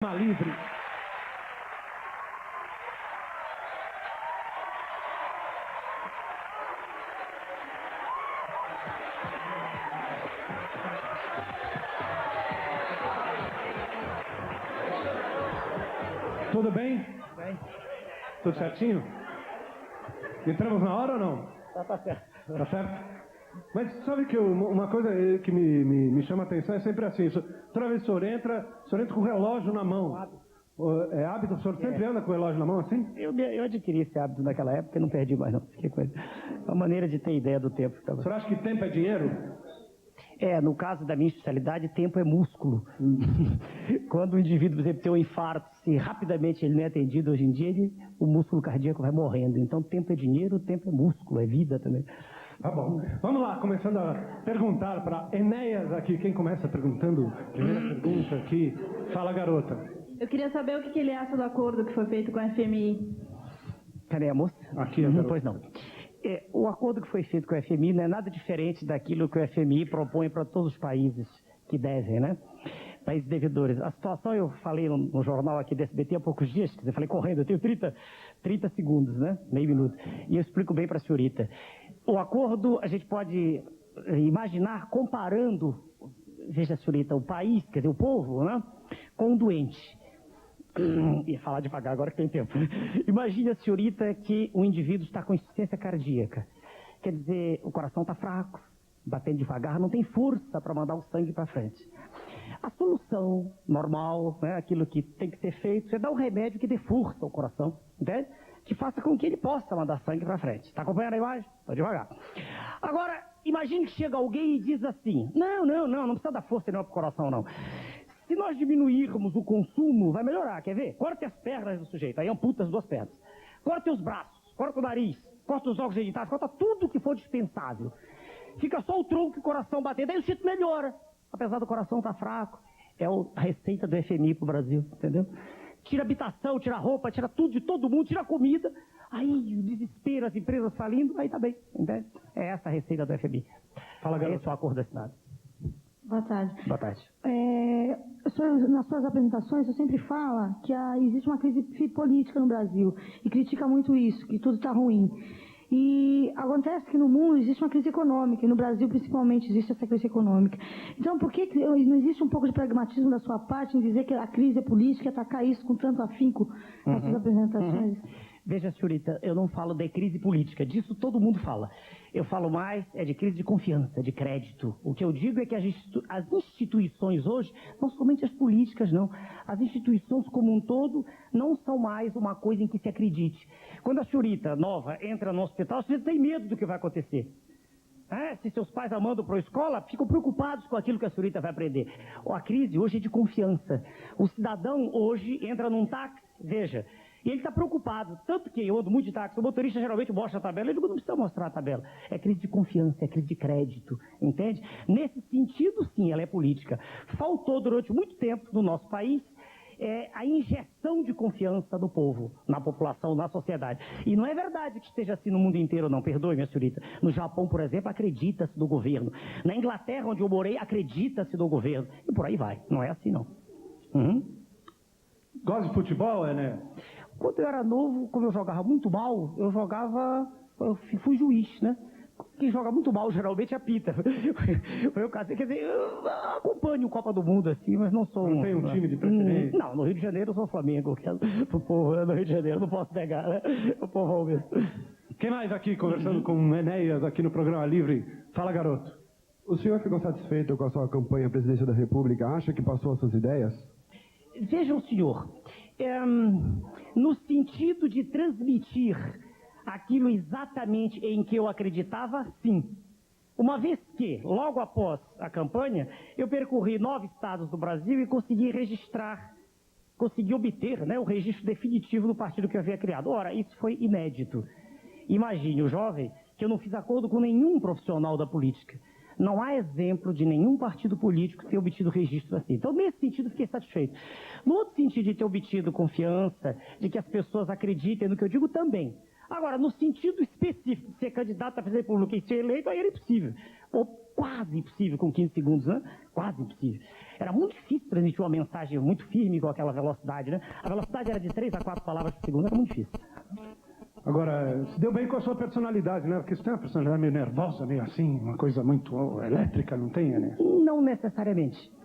Livre. Tudo bem? Bem. Tudo certinho? Entramos na hora ou não? Tá certo. Tá certo? Mas sabe que uma coisa que me chama a atenção é sempre assim, toda vez que o senhor entra com o relógio na mão. É hábito? O senhor sempre anda com o relógio na mão assim? Eu adquiri esse hábito naquela época e não perdi mais não. Que coisa. É uma maneira de ter ideia do tempo. O senhor acha que tempo é dinheiro? No caso da minha especialidade, tempo é músculo. Quando o indivíduo, por exemplo, tem um infarto, se rapidamente ele não é atendido hoje em dia, o músculo cardíaco vai morrendo. Então, tempo é dinheiro, tempo é músculo, é vida também. Tá bom. Vamos lá, começando a perguntar para Enéas aqui. Quem começa perguntando? Primeira pergunta aqui. Fala, garota. Eu queria saber o que ele acha do acordo que foi feito com a FMI. Cadê a moça? Aqui, pois não. O acordo que foi feito com a FMI não é nada diferente daquilo que o FMI propõe para todos os países que devem, né? Países devedores. A situação, eu falei no jornal aqui da SBT há poucos dias, quer dizer, falei correndo, eu tenho 30 segundos, né? Meio minuto. E eu explico bem para a senhorita. O acordo, a gente pode imaginar comparando, veja, senhorita, o país, quer dizer, o povo, né? Com um doente. Ia falar devagar agora que tem tempo. Imagine a senhorita que o indivíduo está com insuficiência cardíaca. Quer dizer, o coração está fraco, batendo devagar, não tem força para mandar o sangue para frente. A solução normal, né, aquilo que tem que ser feito, é dar um remédio que dê força ao coração, entende? Que faça com que ele possa mandar sangue para frente. Está acompanhando a imagem? Está devagar. Agora, imagine que chega alguém e diz assim, não precisa dar força não para o coração, não. Se nós diminuirmos o consumo, vai melhorar, quer ver? Corte as pernas do sujeito, aí amputa as duas pernas. Corte os braços, corta o nariz, corta os órgãos genitais, corta tudo que for dispensável. Fica só o tronco e o coração batendo, aí o sujeito melhora. Apesar do coração estar fraco, é a receita do FMI pro Brasil, entendeu? Tira habitação, tira roupa, tira tudo de todo mundo, tira comida. Aí o desespero, as empresas falindo, aí tá bem, entende? É essa a receita do FMI. Fala, garoto. Esse é o acordo assinado. Boa tarde. Boa tarde. Nas suas apresentações, você sempre fala que existe uma crise política no Brasil e critica muito isso, que tudo está ruim. E acontece que no mundo existe uma crise econômica, e no Brasil principalmente existe essa crise econômica. Então, por que não existe um pouco de pragmatismo da sua parte em dizer que a crise é política e atacar isso com tanto afinco nas suas apresentações? Veja, senhorita, eu não falo de crise política, disso todo mundo fala. Eu falo mais de crise de confiança, de crédito. O que eu digo é que as instituições hoje, não somente as políticas, não. As instituições como um todo não são mais uma coisa em que se acredite. Quando a senhorita nova entra no hospital, você tem medo do que vai acontecer. Se seus pais a mandam para a escola, ficam preocupados com aquilo que a senhorita vai aprender. A crise hoje é de confiança. O cidadão hoje entra num táxi, veja, e ele está preocupado, tanto que eu ando muito de táxi, o motorista geralmente mostra a tabela, ele não precisa mostrar a tabela. É crise de confiança, é crise de crédito, entende? Nesse sentido, sim, ela é política. Faltou durante muito tempo no nosso país a injeção de confiança do povo, na população, na sociedade. E não é verdade que esteja assim no mundo inteiro, não, perdoe, minha senhorita. No Japão, por exemplo, acredita-se no governo. Na Inglaterra, onde eu morei, acredita-se no governo. E por aí vai, não é assim, não. Gosta de futebol, né? Quando eu era novo, como eu jogava muito mal, eu fui juiz, né? Quem joga muito mal, geralmente, apita. Foi o caso. Quer dizer, eu acompanho o Copa do Mundo, assim, mas não sou... Não tem um time de preferência? Não, no Rio de Janeiro eu sou Flamengo. Pro povo, no Rio de Janeiro, não posso negar, né? O povão mesmo. Quem mais aqui conversando com o Enéas aqui no Programa Livre? Fala, garoto. O senhor ficou satisfeito com a sua campanha à presidência da República? Acha que passou as suas ideias? Vejam, senhor, no sentido de transmitir aquilo exatamente em que eu acreditava, sim. Uma vez que, logo após a campanha, eu percorri 9 estados do Brasil e consegui obter, né, o registro definitivo do partido que eu havia criado. Ora, isso foi inédito. Imagine, o jovem, que eu não fiz acordo com nenhum profissional da política. Não há exemplo de nenhum partido político ter obtido registro assim. Então, nesse sentido, fiquei satisfeito. No outro sentido de ter obtido confiança, de que as pessoas acreditem no que eu digo, também. Agora, no sentido específico de ser candidato a presidente da República e ser eleito, aí era impossível. Ou quase impossível, com 15 segundos, né? Quase impossível. Era muito difícil transmitir uma mensagem muito firme com aquela velocidade, né? A velocidade era de 3 a 4 palavras por segundo, era muito difícil. Agora, se deu bem com a sua personalidade, né? Porque você tem uma personalidade meio nervosa, meio assim, uma coisa muito elétrica, não tem, né? Não necessariamente.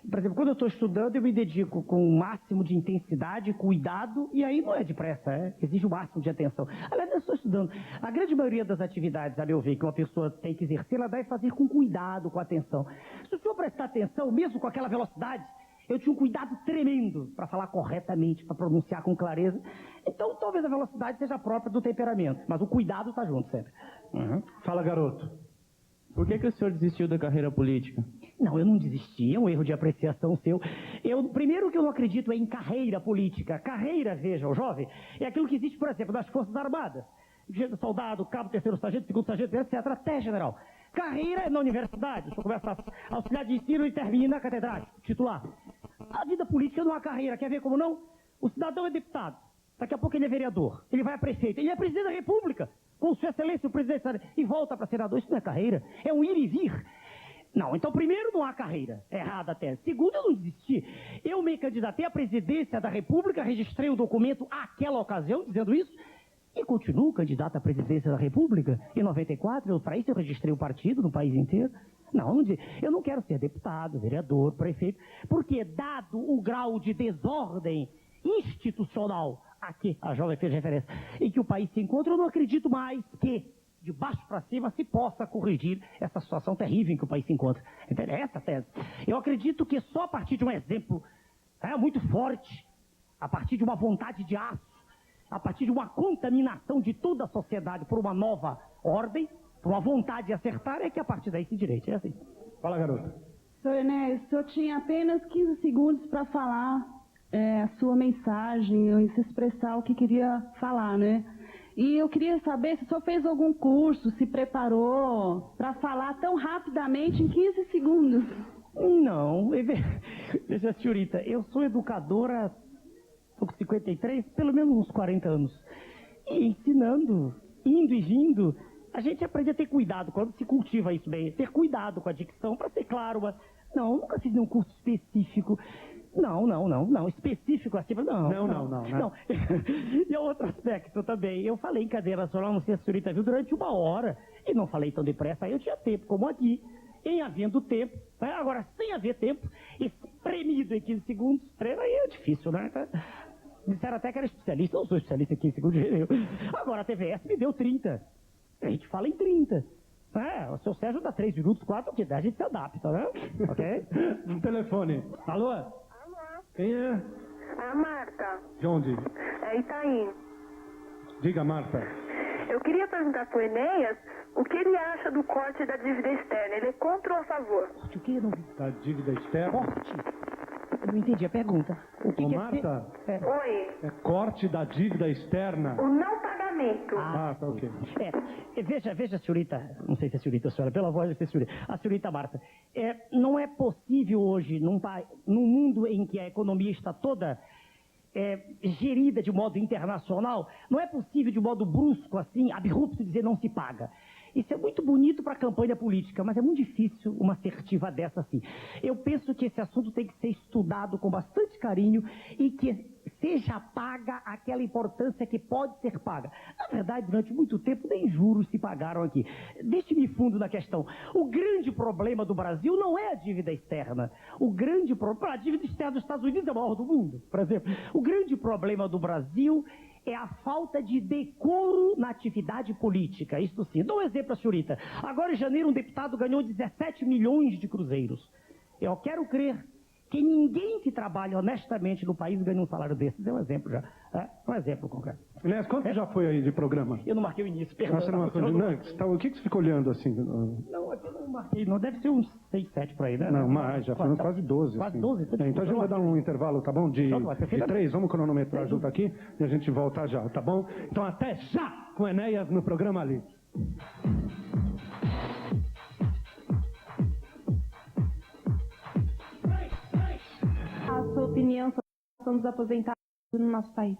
Por exemplo, quando eu estou estudando, eu me dedico com o máximo de intensidade, cuidado, e aí não é depressa, exige o máximo de atenção. Aliás, eu estou estudando. A grande maioria das atividades, a meu ver, que uma pessoa tem que exercer, ela deve fazer com cuidado, com atenção. Se o senhor prestar atenção, mesmo com aquela velocidade, eu tinha um cuidado tremendo para falar corretamente, para pronunciar com clareza. Então, talvez a velocidade seja própria do temperamento, mas o cuidado está junto sempre. Fala, garoto. Por que o senhor desistiu da carreira política? Não, eu não desisti, é um erro de apreciação seu. Primeiro que eu não acredito em carreira política. Carreira, veja, o jovem, é aquilo que existe, por exemplo, nas Forças Armadas. Soldado, cabo, terceiro sargento, segundo sargento, etc., até general. Carreira é na universidade. O senhor começa a auxiliar de ensino e termina catedrático, titular. A vida política não é uma carreira, quer ver como não? O cidadão é deputado, daqui a pouco ele é vereador, ele vai a prefeito, ele é presidente da República, com sua excelência o presidente e volta para senador. Isso não é carreira, é um ir e vir. Não, então primeiro não há carreira, é errada a tese. Segundo, eu não desisti. Eu me candidatei à presidência da República, registrei o documento àquela ocasião, dizendo isso, e continuo candidato à presidência da República. Em 94, para isso eu registrei o partido no país inteiro. Não, eu não quero ser deputado, vereador, prefeito, porque dado o grau de desordem institucional a que a jovem fez referência, em que o país se encontra, eu não acredito mais que de baixo para cima se possa corrigir essa situação terrível em que o país se encontra. Entende? É essa a tese. Eu acredito que só a partir de um exemplo muito forte, a partir de uma vontade de aço, a partir de uma contaminação de toda a sociedade por uma nova ordem, por uma vontade de acertar, é que a partir daí se direita. É assim. Fala, garota. Senhor Enéas, o senhor tinha apenas 15 segundos para falar a sua mensagem e se expressar o que queria falar, né? E eu queria saber se o senhor fez algum curso, se preparou para falar tão rapidamente em 15 segundos. Não, veja, senhorita, eu sou educadora, estou com 53, pelo menos uns 40 anos. E ensinando, indo e vindo, a gente aprende a ter cuidado quando se cultiva isso bem, ter cuidado com a dicção, para ser claro. Não, nunca fiz nenhum curso específico. Não, específico assim, não. E outro aspecto também, eu falei em cadeia nacional, não sei se a senhorita viu, durante 1 hora, e não falei tão depressa, aí eu tinha tempo, como aqui, em havendo tempo, né? Agora, sem haver tempo, espremido em 15 segundos, aí é difícil, né? Disseram até que era especialista, não sou especialista em 15 segundos, agora a TVS me deu 30, a gente fala em 30. O seu Sérgio dá 3 minutos, 4, o que dá, a gente se adapta, né? Ok? No telefone. Alô? Alô? Quem é? A Marta. De onde? É Itaim. Diga, Marta. Eu queria perguntar pro Enéas o que ele acha do corte da dívida externa. Ele é contra ou a favor? O que? Não... Da dívida externa? Corte? Eu não entendi a pergunta. O que Ô, que Marta, Oi. é corte da dívida externa? O não pagamento. Ah, tá ok. Veja, senhorita, não sei se é senhorita ou senhora, pela voz de ser senhorita, a senhorita Marta, não é possível hoje, num mundo em que a economia está toda gerida de modo internacional, não é possível de modo brusco, assim, abrupto, dizer não se paga. Isso é muito bonito para a campanha política, mas é muito difícil uma assertiva dessa assim. Eu penso que esse assunto tem que ser estudado com bastante carinho e que seja paga aquela importância que pode ser paga. Na verdade, durante muito tempo, nem juros se pagaram aqui. Deixe-me fundo na questão. O grande problema do Brasil não é a dívida externa. O grande problema... A dívida externa dos Estados Unidos é a maior do mundo, por exemplo. O grande problema do Brasil é a falta de decoro na atividade política. Isso sim. Dou um exemplo, senhorita. Agora, em janeiro, um deputado ganhou 17 milhões de cruzeiros. Eu quero crer que ninguém que trabalha honestamente no país ganha um salário desses. É um exemplo já. Um exemplo concreto. Aliás, quanto já foi aí de programa? Eu não marquei o início, perdão. Você não marcou o que você fica olhando assim? Não, aqui eu não marquei. Não, deve ser uns 6, 7 por aí, né? Não, mais, já foram quase 12. Quase assim. 12? Então a gente vai dar um intervalo, tá bom? De 3, vamos cronometrar junto aqui e a gente volta já, tá bom? Então até já com Enéas no programa ali. A sua opinião sobre a situação dos aposentados no nosso país?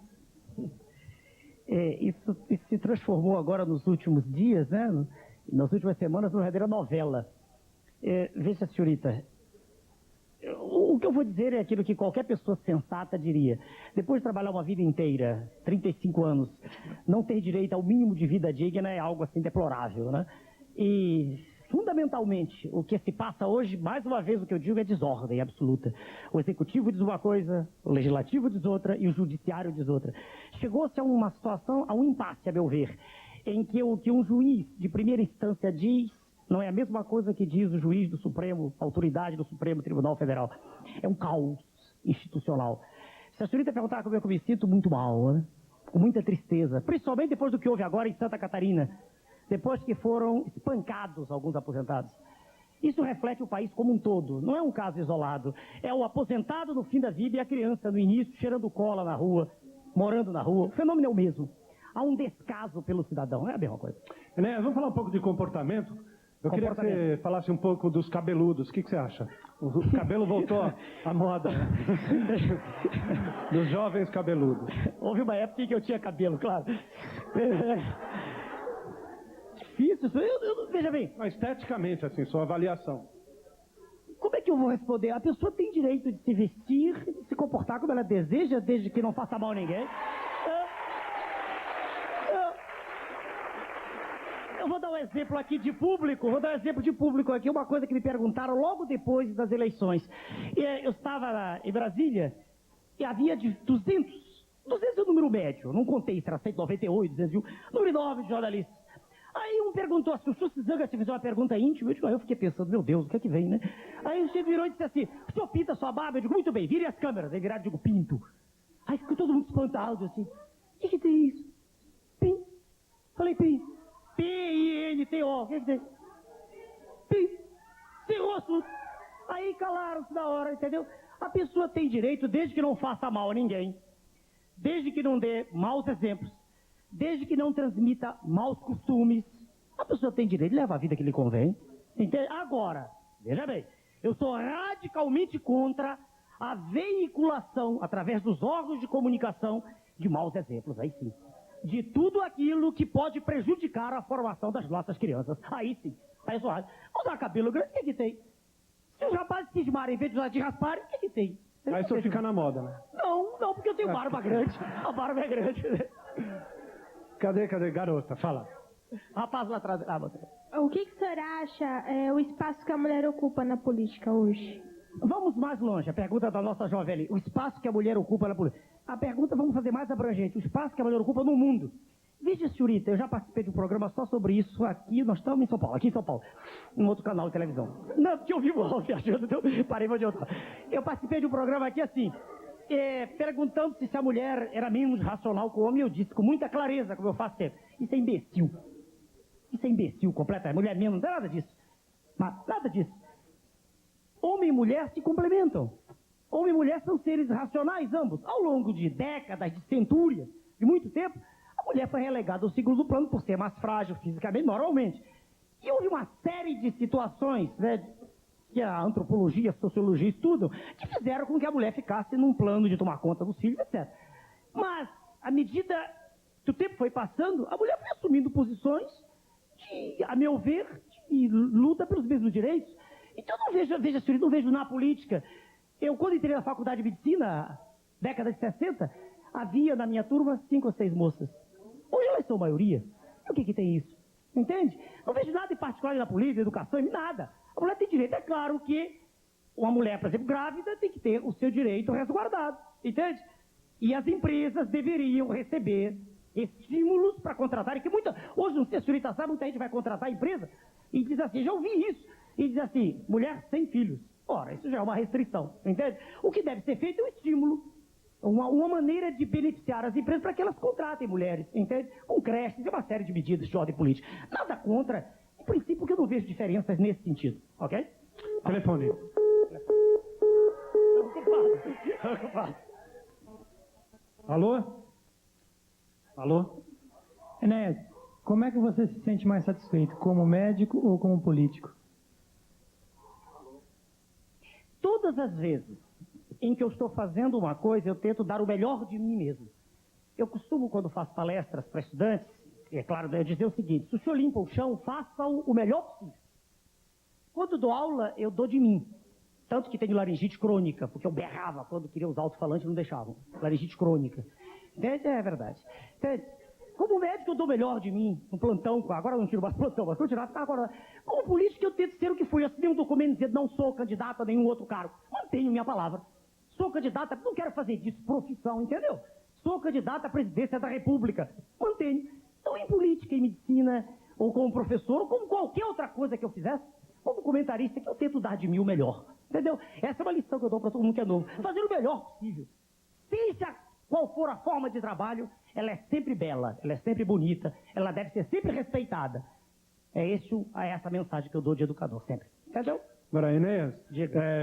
Isso se transformou agora nos últimos dias, né? Nas últimas semanas, numa verdadeira novela. Veja, senhorita, O que eu vou dizer é aquilo que qualquer pessoa sensata diria. Depois de trabalhar uma vida inteira, 35 anos, não ter direito ao mínimo de vida digna é algo assim deplorável, né? E, fundamentalmente, o que se passa hoje, mais uma vez o que eu digo, é desordem absoluta. O executivo diz uma coisa, o legislativo diz outra e o judiciário diz outra. Chegou-se a uma situação, a um impasse, a meu ver, em que o que um juiz de primeira instância diz não é a mesma coisa que diz o juiz do Supremo, a autoridade do Supremo Tribunal Federal. É um caos institucional. Se a senhorita perguntar como eu me sinto, muito mal, né? Com muita tristeza, principalmente depois do que houve agora em Santa Catarina, depois que foram espancados alguns aposentados. Isso reflete o país como um todo, não é um caso isolado. É o aposentado no fim da vida e a criança no início, cheirando cola na rua, morando na rua. O fenômeno é o mesmo. Há um descaso pelo cidadão, é a mesma coisa. Enéas, vamos falar um pouco de comportamento? Eu queria que você falasse um pouco dos cabeludos. O que você acha? O cabelo voltou à moda, né? Dos jovens cabeludos. Houve uma época em que eu tinha cabelo, claro. Difícil isso. Veja bem. Mas, esteticamente, assim, sua avaliação. Como é que eu vou responder? A pessoa tem direito de se vestir, de se comportar como ela deseja, desde que não faça mal a ninguém. Eu vou dar um exemplo aqui de público, aqui, uma coisa que me perguntaram logo depois das eleições. Eu estava em Brasília e havia de 200 é o número médio, não contei se era 198, 201, número enorme de jornalistas. Aí um perguntou assim, o senhor se zanga se fizer uma pergunta íntima? Eu fiquei pensando, meu Deus, o que é que vem, né? Aí o senhor virou e disse assim, o senhor pinta sua barba? Eu digo, muito bem, vire as câmeras. Aí viraram e digo, pinto. Aí ficou todo mundo espantado, assim, o que tem isso? Pim. Falei, pim. P-I-N-T-O, o que tem? Pim. Cerrou o assunto. Aí calaram-se na hora, entendeu? A pessoa tem direito, desde que não faça mal a ninguém, desde que não dê maus exemplos, desde que não transmita maus costumes, a pessoa tem direito de levar a vida que lhe convém. Entende? Agora, veja bem, eu sou radicalmente contra a veiculação, através dos órgãos de comunicação, de maus exemplos, aí sim. De tudo aquilo que pode prejudicar a formação das nossas crianças. Aí sim. Aí eu sou rádio. Usar cabelo grande, o que tem? Se os rapazes cismarem em vez de rasparem, o que tem? Aí só fica na moda, né? Não, porque eu tenho barba grande. A barba é grande. Cadê, garota? Fala. Rapaz lá atrás. O que o senhor acha o espaço que a mulher ocupa na política hoje? Vamos mais longe. A pergunta da nossa jovem ali. O espaço que a mulher ocupa na política. A pergunta vamos fazer mais abrangente. O espaço que a mulher ocupa no mundo. Veja, senhorita, eu já participei de um programa só sobre isso aqui. Nós estamos em São Paulo, aqui em São Paulo. Um outro canal de televisão. Não, porque eu vi mal viajando, então parei onde eu estava. Eu participei de um programa aqui assim. Perguntando se a mulher era menos racional que o homem, eu disse com muita clareza, como eu faço sempre. Isso é imbecil. Isso é imbecil completamente. Mulher menos, não é nada disso. Mas nada disso. Homem e mulher se complementam. Homem e mulher são seres racionais, ambos. Ao longo de décadas, de centúrias, de muito tempo, a mulher foi relegada ao segundo plano por ser mais frágil fisicamente, normalmente. E houve uma série de situações, né, que a antropologia, a sociologia estudam, que fizeram com que a mulher ficasse num plano de tomar conta dos filhos, etc. Mas, à medida que o tempo foi passando, a mulher foi assumindo posições de, a meu ver, de luta pelos mesmos direitos. Então, não vejo na política. Eu, quando entrei na faculdade de medicina, década de 60, havia na minha turma 5 ou 6 moças. Hoje elas são maioria. E o que tem isso? Entende? Não vejo nada em particular na política, na educação, nada. A mulher tem direito, é claro que uma mulher, por exemplo, grávida, tem que ter o seu direito resguardado, entende? E as empresas deveriam receber estímulos para contratarem, que hoje, não sei se a senhorita sabe, muita gente vai contratar a empresa e diz assim, já ouvi isso, e diz assim, mulher sem filhos. Ora, isso já é uma restrição, entende? O que deve ser feito é um estímulo, uma maneira de beneficiar as empresas para que elas contratem mulheres, entende? Com creches e uma série de medidas de ordem política. Nada contra, em princípio, porque eu não vejo diferenças nesse sentido, ok? Telefone. Ocupado. Alô? Alô? Enéas, como é que você se sente mais satisfeito, como médico ou como político? Todas as vezes em que eu estou fazendo uma coisa, eu tento dar o melhor de mim mesmo. Eu costumo, quando faço palestras para estudantes, é claro, eu dizer o seguinte, se o senhor limpa o chão, faça-o o melhor possível. Quando dou aula, eu dou de mim. Tanto que tenho laringite crônica, porque eu berrava quando queria usar alto-falante e não deixavam. Laringite crônica. Entende? É verdade. Entende? Como médico eu dou melhor de mim, no plantão, agora eu não tiro mais plantão, mas continuar, agora, como político eu tento ser o que fui. Eu assinei um documento dizendo não sou candidato a nenhum outro cargo. Mantenho minha palavra. Sou candidato, não quero fazer disso profissão, entendeu? Sou candidato à presidência da República. Mantenho. Então, em política, em medicina, ou como professor, ou como qualquer outra coisa que eu fizesse, como comentarista, que eu tento dar de mim o melhor. Entendeu? Essa é uma lição que eu dou para todo mundo que é novo. Fazer o melhor possível. Seja qual for a forma de trabalho, ela é sempre bela, ela é sempre bonita, ela deve ser sempre respeitada. É essa mensagem que eu dou de educador, sempre. Entendeu? Agora, Enéas,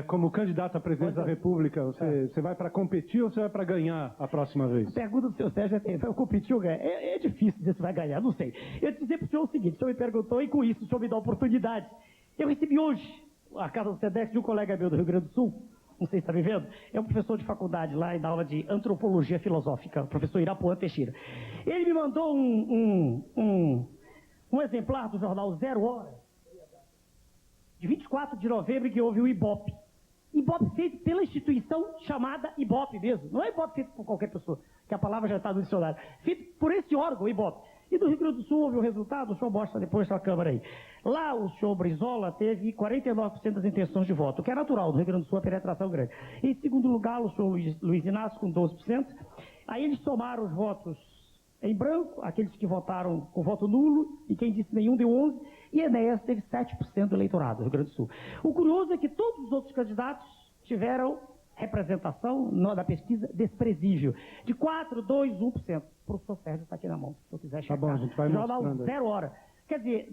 como candidato à presidência da República, você vai para competir ou você vai para ganhar a próxima vez? A pergunta do senhor Sérgio vai competir ou ganhar? É difícil dizer se vai ganhar, não sei. Eu dizer para o senhor o seguinte, o senhor me perguntou e com isso o senhor me dá a oportunidade. Eu recebi hoje a casa do SEDEX de um colega meu do Rio Grande do Sul, não sei se está me vendo, é um professor de faculdade lá e dá aula de antropologia filosófica, o professor Irapuã Teixeira. Ele me mandou um exemplar do jornal 0 Hora, de 24 de novembro, que houve o Ibope. Ibope feito pela instituição chamada Ibope mesmo. Não é Ibope feito por qualquer pessoa, que a palavra já está no dicionário. Feito por esse órgão, Ibope. E do Rio Grande do Sul houve o resultado, o senhor mostra depois na Câmara aí. Lá o senhor Brizola teve 49% das intenções de voto, o que é natural, no Rio Grande do Sul a penetração grande. Em segundo lugar, o senhor Luiz Inácio com 12%. Aí eles somaram os votos em branco, aqueles que votaram com voto nulo, e quem disse nenhum deu 11%, e Enéas teve 7% do eleitorado do Rio Grande do Sul. O curioso é que todos os outros candidatos tiveram representação da pesquisa desprezível, de 4%, 2%, 1%. O professor Sérgio está aqui na mão, se eu quiser checar. Tá bom, a gente vai Jornal mostrando. 0 Hora. Quer dizer,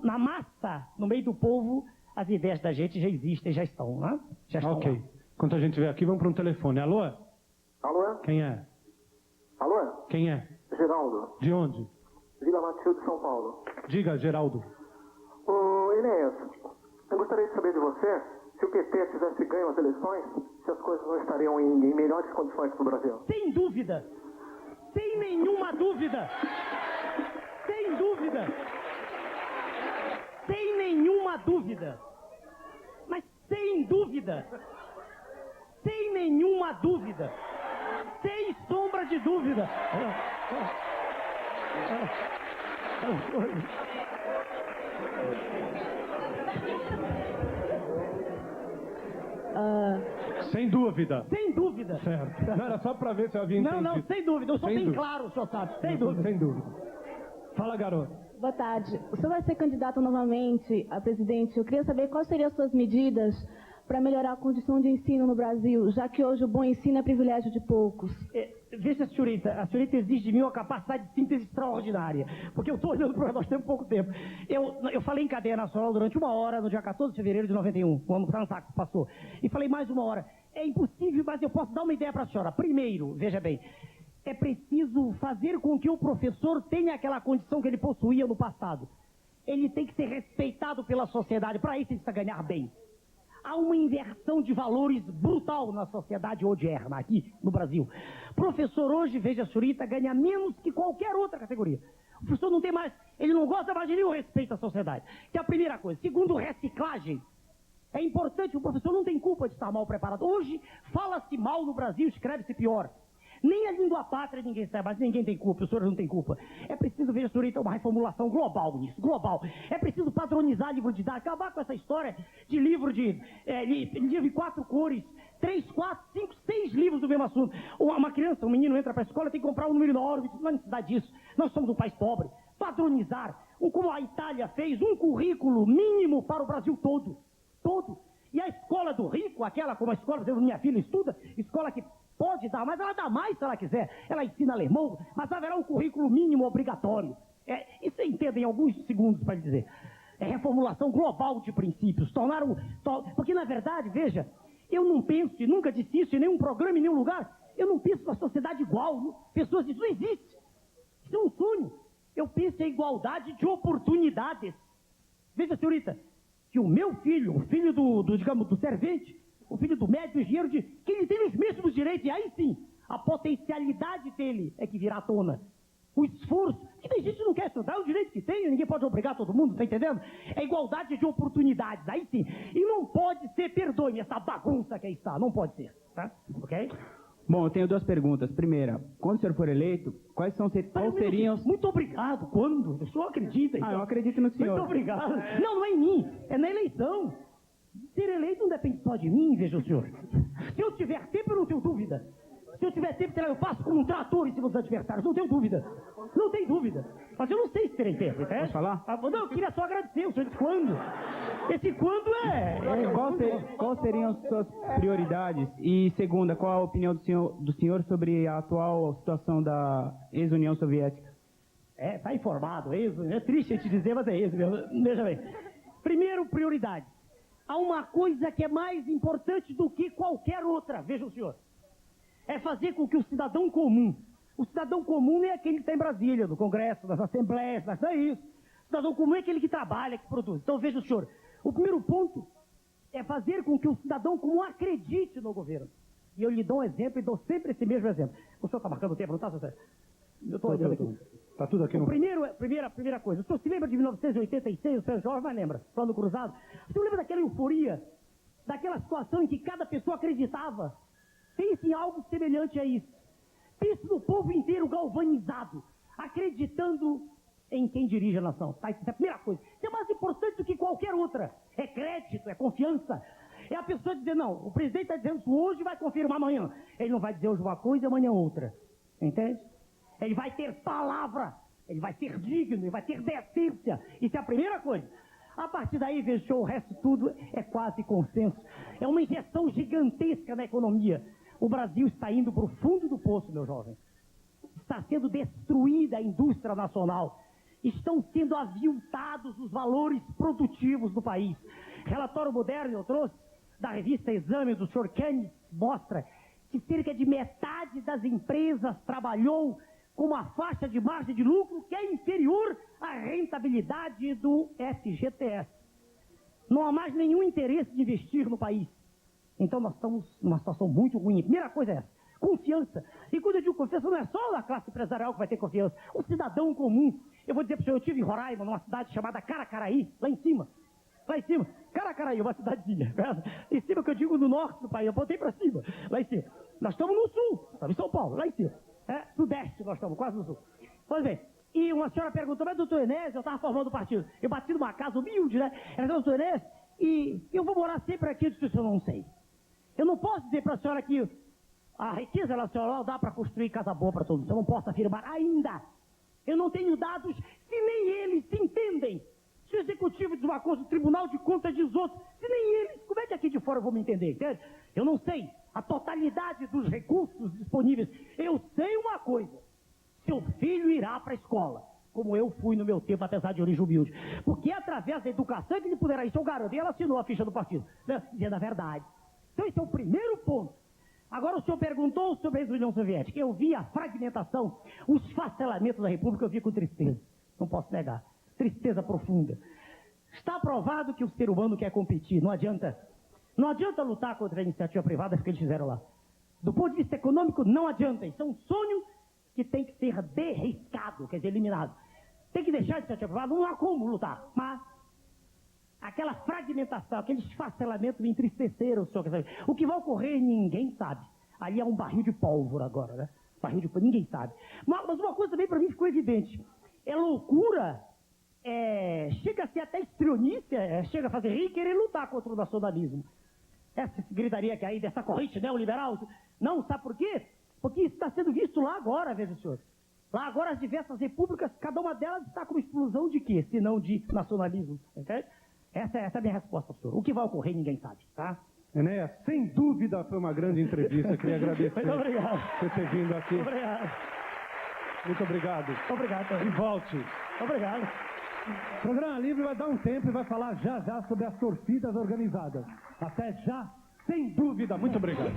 na massa, no meio do povo, as ideias da gente já existem, já estão, né? Já estão Ok. lá. Enquanto a gente vem aqui, vamos para um telefone. Alô? Alô? Quem é? Alô? Quem é? Geraldo, De onde? Vila Matilde, São Paulo. Diga, Geraldo. Ô, Enéas, eu gostaria de saber de você, se o PT tivesse ganho as eleições, se as coisas não estariam em melhores condições para o Brasil. Sem dúvida. Sem nenhuma dúvida. Sem dúvida. Sem nenhuma dúvida. Mas sem dúvida. Sem nenhuma dúvida. Sem sombra de dúvida. Sem dúvida. Sem dúvida. Certo. Não, era só para ver se eu havia entendido. Não, sem dúvida. Eu sou Sem bem dúvida. claro, o senhor sabe. Sem dúvida. Sem dúvida. Fala, garoto. Boa tarde. O senhor vai ser candidato novamente a presidente. Eu queria saber quais seriam as suas medidas para melhorar a condição de ensino no Brasil, já que hoje o bom ensino é privilégio de poucos. Veja, a senhorita exige de mim uma capacidade de síntese extraordinária, porque eu estou olhando para nós temos pouco tempo. Eu falei em cadeia nacional durante 1 hora, no dia 14 de fevereiro de 91, o ano que passou, e falei mais 1 hora. É impossível, mas eu posso dar uma ideia para a senhora. Primeiro, veja bem, é preciso fazer com que o professor tenha aquela condição que ele possuía no passado. Ele tem que ser respeitado pela sociedade, para isso ele precisa ganhar bem. Há uma inversão de valores brutal na sociedade odierna, aqui no Brasil. Professor hoje, veja, a senhorita, ganha menos que qualquer outra categoria. O professor não tem mais, ele não gosta mais de nenhum respeito à sociedade. Que é a primeira coisa. Segundo, reciclagem. É importante, o professor não tem culpa de estar mal preparado. Hoje, fala-se mal no Brasil, escreve-se pior. Nem a língua pátria ninguém sabe, mas ninguém tem culpa, os senhores não têm culpa. É preciso ver, senhorita, uma reformulação global nisso, global. É preciso padronizar livro didático, acabar com essa história de livro de 4 cores, 3, 4, 5, 6 livros do mesmo assunto. Uma criança, um menino entra para a escola, tem que comprar um número enorme, não há necessidade disso. Nós somos um país pobre. Padronizar, como a Itália fez, um currículo mínimo para o Brasil todo. Todo. E a escola do rico, aquela como a escola, por exemplo, minha filha estuda, escola que pode dar, mas ela dá mais se ela quiser. Ela ensina alemão, mas haverá um currículo mínimo obrigatório. Isso você entende em alguns segundos para dizer. É reformulação global de princípios. Porque, na verdade, veja, eu não penso, e nunca disse isso em nenhum programa, em nenhum lugar, eu não penso numa sociedade igual. Pessoas dizem, isso não existe. Isso é um sonho. Eu penso em igualdade de oportunidades. Veja, senhorita, que o meu filho, o filho do servente, o filho do médico, do engenheiro, que ele tem os mesmos direitos, e aí sim, a potencialidade dele é que virá à tona. o esforço, que tem gente que não quer estudar, é o direito que tem, ninguém pode obrigar todo mundo, tá entendendo? É igualdade de oportunidades, aí sim. E não pode ser, perdoe-me, essa bagunça que aí está, não pode ser, tá? Ok? Bom, eu tenho duas perguntas. Primeira, quando o senhor for eleito, quais seriam... Muito obrigado, quando? O senhor acredita, então? Eu acredito no senhor. Muito obrigado. Não é em mim, é na eleição. Ser eleito não depende só de mim, veja o senhor. Se eu tiver tempo, eu não tenho dúvida. Se eu tiver tempo, eu passo como um trator em cima dos adversários, não tenho dúvida. Não tem dúvida. Mas eu não sei se terei tempo, entende? Posso falar? Não, eu queria só agradecer, o senhor disse quando. Esse quando Quais seriam as suas prioridades? E segunda, qual a opinião do senhor sobre a atual situação da ex-União Soviética? Tá informado, é triste te dizer, mas é isso mesmo. Veja bem. Primeiro, prioridade. Há uma coisa que é mais importante do que qualquer outra, veja o senhor. É fazer com que o cidadão comum não é aquele que está em Brasília, no Congresso, nas assembleias, não é isso. O cidadão comum é aquele que trabalha, que produz. Então veja o senhor, o primeiro ponto é fazer com que o cidadão comum acredite no governo. E eu lhe dou um exemplo e dou sempre esse mesmo exemplo. O senhor está marcando o tempo, não está, senhor? Eu estou olhando aqui. Está tudo aqui no... Primeira coisa, o senhor se lembra de 1986, o senhor jovem, mas lembra, Plano Cruzado? O senhor lembra daquela euforia, daquela situação em que cada pessoa acreditava? Pense em algo semelhante a isso. Pense no povo inteiro galvanizado, acreditando em quem dirige a nação. Tá? Isso é a primeira coisa. Isso é mais importante do que qualquer outra. É crédito, é confiança. É a pessoa dizer, não, o presidente está dizendo isso hoje e vai confirmar amanhã. Ele não vai dizer hoje uma coisa e amanhã outra. Entende? Ele vai ter palavra, ele vai ser digno, ele vai ter decência. Isso é a primeira coisa. A partir daí, veja, o resto tudo é quase consenso. É uma injeção gigantesca na economia. O Brasil está indo para o fundo do poço, meu jovem. Está sendo destruída a indústria nacional. Estão sendo aviltados os valores produtivos do país. Relatório moderno eu trouxe da revista Exame do Sr. Keynes mostra que cerca de metade das empresas trabalhou com uma faixa de margem de lucro que é inferior à rentabilidade do FGTS. Não há mais nenhum interesse de investir no país. Então nós estamos numa situação muito ruim. A primeira coisa é essa, confiança. E quando eu digo confiança, não é só a classe empresarial que vai ter confiança. O cidadão comum. Eu vou dizer para o senhor, eu estive em Roraima, numa cidade chamada Caracaraí, lá em cima. Lá em cima. Caracaraí, uma cidadezinha. Em cima que eu digo no norte do país, eu botei para cima. Lá em cima. Nós estamos no sul, estamos em São Paulo, lá em cima. Sudeste nós estamos, quase no sul. Pois bem, e uma senhora perguntou, mas doutor Enésio, eu estava formando o partido. Eu bati numa casa humilde, né? Ela disse, doutor Enésio, e eu vou morar sempre aqui. Eu disse, eu não sei. Eu não posso dizer para a senhora que a riqueza nacional dá para construir casa boa para todos. Eu não posso afirmar ainda. Eu não tenho dados, se nem eles se entendem. Se o executivo diz uma coisa, o Tribunal de Contas diz outra, se nem eles, como é que aqui de fora eu vou me entender? Entende? Eu não sei a totalidade dos recursos disponíveis. Eu sei uma coisa, seu filho irá para a escola, como eu fui no meu tempo, apesar de origem humilde. Porque é através da educação que ele poderá ir. Seu garoto, e ela assinou a ficha do partido, né? Dizendo a verdade. Então esse é o primeiro ponto. Agora o senhor perguntou sobre a ex-União Soviética. Eu vi a fragmentação, os esfacelamentos da República, eu vi com tristeza. Não posso negar. Tristeza profunda. Está provado que o ser humano quer competir. Não adianta lutar contra a iniciativa privada que eles fizeram lá. Do ponto de vista econômico, não adianta. Isso é um sonho que tem que ser derriscado, quer dizer, eliminado. Tem que deixar de iniciativa privada, não há como lutar. Mas aquela fragmentação, aquele esfacelamento me entristeceram, senhor. O que vai ocorrer, ninguém sabe. Ali é um barril de pólvora agora, né? Barril de pólvora, ninguém sabe. Mas uma coisa também para mim ficou evidente. É loucura, chega a ser até estrionice, chega a fazer rir e querer lutar contra o nacionalismo. Essa gritaria que aí dessa corrente neoliberal. Não, sabe por quê? Porque isso está sendo visto lá agora, veja o senhor. Lá agora as diversas repúblicas, cada uma delas está com explosão de quê? Se não de nacionalismo. Entende? Essa é a minha resposta, senhor. O que vai ocorrer, ninguém sabe, tá? Enéas, sem dúvida foi uma grande entrevista. Queria agradecer Muito obrigado. por ter vindo aqui. Obrigado. Muito obrigado. Obrigado. E volte. Obrigado. O Programa Livre vai dar um tempo e vai falar já sobre as torcidas organizadas. Até já, sem dúvida. Muito obrigado.